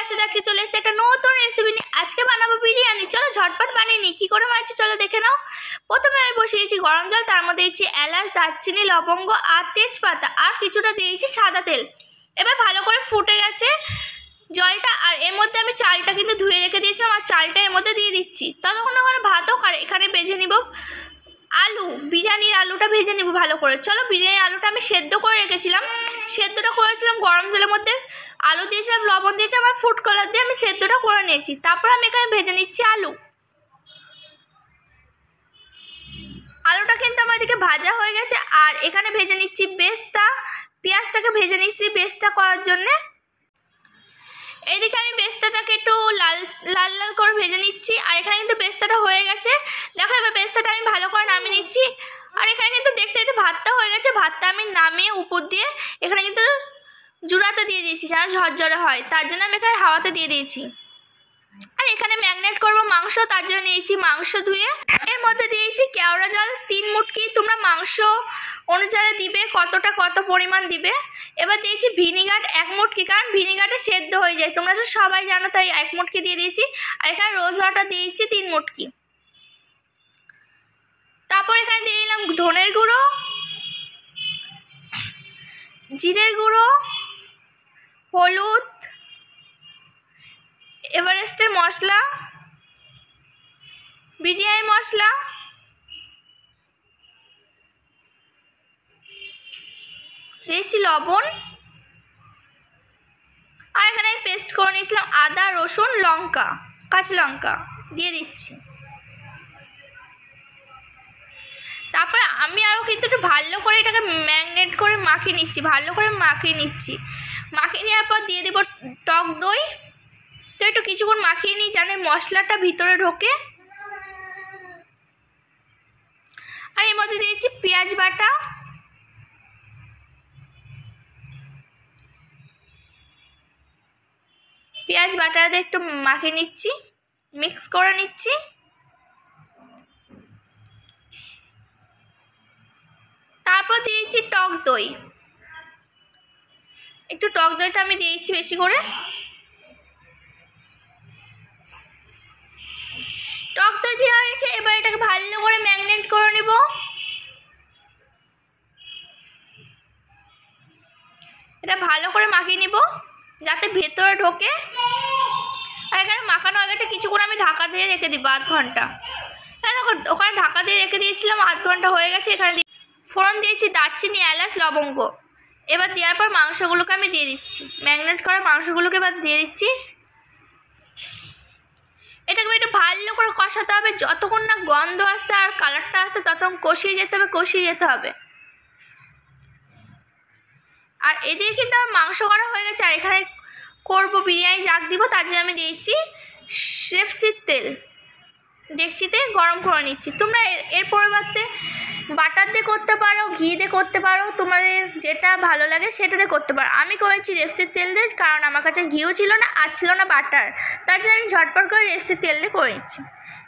তোমার সাথে আজকে চলে এসেছে একটা নতুন রেসিপি নিয়ে। আজকে বানাবো বিরিয়ানি। চলো ঝটপট বানিয়ে নিই। কী করে বানাচ্ছি চলো দেখে নাও। প্রথমে আমি বসিয়েছি গরম জল, তার মধ্যে দিয়েছি এলাচ, দারচিনি, লবঙ্গ আর তেজপাতা, আর কিছুটা দিয়েছি সাদা তেল। এবার ভালো করে ফুটে গেছে জলটা, আর এর মধ্যে আমি চালটা কিন্তু ধুয়ে রেখে দিয়েছিলাম, আর চালটা এর মধ্যে দিয়ে দিচ্ছি। ততক্ষণ ওখানে ভাতও এখানে ভেজে নিব আলু, বিরিয়ানির আলুটা ভেজে নিব ভালো করে। চলো, বিরিয়ানির আলুটা আমি সেদ্ধ করে রেখেছিলাম, সেদ্ধটা করেছিলাম গরম জলের মধ্যে, আলু দিয়েছিলাম, লবণ দিয়েছি, আমার ফুড কালার দিয়ে আমি সেদ্ধটা করে নিয়েছি। তারপর আমি এখানে ভেজে নিচ্ছি আলুটা কিন্তু আমার এদিকে ভাজা হয়ে গেছে। আর এখানে ভেজে নিচ্ছি বেস্তা, পেঁয়াজটাকে ভেজে নিচ্ছি বেস্তা করার জন্যে। এইদিকে আমি বেস্তাটাকে একটু লাল লাল লাল করে ভেজে নিচ্ছি, আর এখানে কিন্তু বেস্তাটা হয়ে গেছে। দেখো এবার বেস্তাটা আমি ভালো করে নামিয়ে নিচ্ছি। আর এখানে কিন্তু দেখতে দেখতে ভাতটা হয়ে গেছে, ভাতটা আমি নামিয়ে উপর দিয়ে এখানে কিন্তু জুড়াতে দিয়ে দিয়েছি যেন ঝরঝরে হয়, তার জন্য আমি এখানে হাওয়াতে দিয়ে দিয়েছি। আর এখানে ম্যারিনেট করবো মাংস, তার জন্য নিয়েছি মাংস ধুয়ে, এর মধ্যে দিয়েছি কেওড়া জল 3 মুটকি। তোমরা মাংস অনুসারে দিবে কতটা কত পরিমাণ দিবে। এবার দিয়েছি ভিনিগার 1 মুটকি, কারণ ভিনিগারটা সেদ্ধ হয়ে যায়, তোমরা তো সবাই জানো, তাই 1 মুটকি দিয়ে দিয়েছি। আর এখানে রোজ ওয়াটার দিয়েছি 3 মুটকি। তারপর এখানে দিয়ে দিলাম ধনের গুঁড়ো, জিরের গুঁড়ো, হলুদ, এভারেস্টের মশলা, বিরিয়ানি মশলা, দিয়েছি লবণ, আর এখানে আমি পেস্ট করে নিয়েছিলাম আদা, রসুন, লঙ্কা, কাঁচা লঙ্কা দিয়ে দিচ্ছি। তারপরে আমি আরও কিন্তু একটু ভালো করে এটাকে ম্যারিনেট করে মাখিয়ে নিচ্ছি, ভালো করে মাখিয়ে নিচ্ছি। মাখিয়ে নেওয়ার পর দিয়ে দেবো টক দই। তো একটু কিছুক্ষণ মাখিয়ে নিই যেন মশলাটা ভিতরে ঢোকে। আর এর মধ্যে দিয়েছি পেঁয়াজ বাটা, পেঁয়াজ বাটাটা একটু মাখিয়ে নিচ্ছি, মিক্স করে নিচ্ছি। তারপর দিয়েছি টক দই, একটু টক দইটা আমি দিয়েছি বেশি করে। টক দই দেওয়া হয়েছে, এবার এটাকে ভালো করে ম্যারিনেট করে নেব। এটা ভালো করে মাখিয়ে নিব যাতে ভেতরে ঢোকে। আর এখানে মাখানো হয়ে গেছে, কিছুক্ষণ আমি ঢাকা দিয়ে রেখে দিব, 1/2 ঘন্টা। হ্যাঁ দেখো, ওখানে ঢাকা দিয়ে রেখে দিয়েছিলাম, 1/2 ঘন্টা হয়ে গেছে। এখানে ফোড়ন দিয়েছি দারচিনি, এলাচ, লবঙ্গ। এবার দেওয়ার পর মাংসগুলোকে আমি দিয়ে দিচ্ছি, ম্যারিনেট করা মাংসগুলোকে এবার দিয়ে দিচ্ছি। এটাকে একটু ভালো করে কষাতে হবে, যতক্ষণ না গন্ধ আসছে আর কালারটা আসছে ততক্ষণ কষিয়ে যেতে হবে। আর এদিকে কিন্তু আমার মাংস করা হয়ে গেছে। আর এখানে করবো বিরিয়ানি জাগ দিব, তার জন্য আমি দিয়েছি সরষের তেল, ডেকচিতে গরম করে নিচ্ছি। তোমরা এর পরিবর্তে বাটার দিয়ে করতে পারো, ঘি দিয়ে করতে পারো, তোমাদের যেটা ভালো লাগে সেটা দিয়ে করতে পারো। আমি করেছি সরষের তেল দিয়ে, কারণ আমার কাছে ঘিও ছিল না আর ছিল না বাটার, তার জন্য আমি ঝটপট করে সরষের তেল দিয়ে করে নিচ্ছি।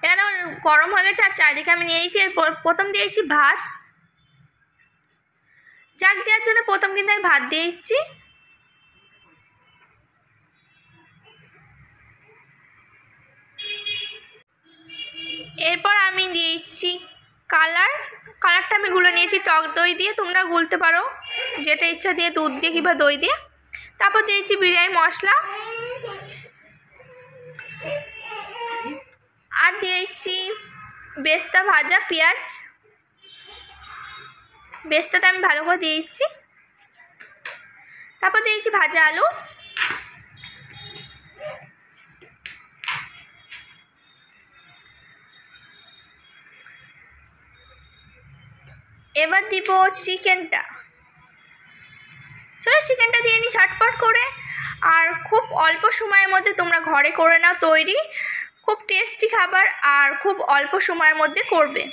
এখানে গরম হয়ে গেছে, আর চারিদিকে আমি নিয়েছি। প্রথম দিয়েছি ভাত, জাগ দেওয়ার জন্য প্রথম কিন্তু আমি ভাত দিয়ে দিচ্ছি। এরপর আমি দিয়ে দিচ্ছি কালারটা আমি গুলে নিয়েছি টক দই দিয়ে, তোমরা গুলতে পারো যেটা ইচ্ছা দিয়ে, দুধ দিয়ে কিংবা দই দিয়ে। তারপর দিয়েছি বিরিয়ানি মশলা, আর দিয়েছি বেস্তা ভাজা পেঁয়াজ, বেস্তাটা আমি ভালো করে দিয়ে দিচ্ছি। তারপর দিয়েছি ভাজা আলু, এবার দিব চিকেনটা। চলো চিকেনটা দিয়ে নিই ঝটপট করে। আর খুব অল্প সময়ের মধ্যে তোমরা ঘরে করে নাও তৈরি, খুব টেস্টি খাবার, আর খুব অল্প সময়ের মধ্যে করবে,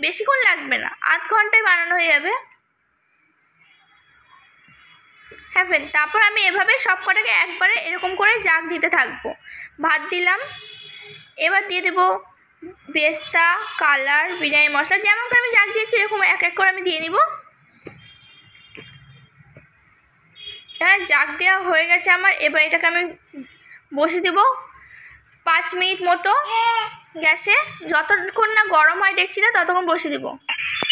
বেশিক্ষণ লাগবে না, 1/2 ঘন্টায় বানানো হয়ে যাবে। হ্যাঁ ফ্রেন্ড, তারপর আমি এভাবে সব কটাকে একবারে এরকম করে জাগ দিতে থাকবো। ভাত দিলাম, এবার দিয়ে দেবো বেস্তা, কালার, বিরিয়ানি মশলা, যেমন করে আমি জাগ দিয়েছি এরকম এক এক করে আমি দিয়ে নিব। এবার জাগ দেওয়া হয়ে গেছে আমার। এবার এটাকে আমি বসিয়ে দেবো 5 মিনিট মতো গ্যাসে, যতক্ষণ না গরম হয় দেখছি না ততক্ষণ বসিয়ে দেবো।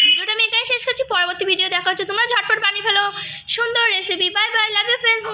ভিডিওটা আমি এখানে শেষ করছি, পরবর্তী ভিডিও দেখা হচ্ছে। তোমরা ঝটপট বানিয়ে ফেলো সুন্দর recipe. Bye bye, love you friends.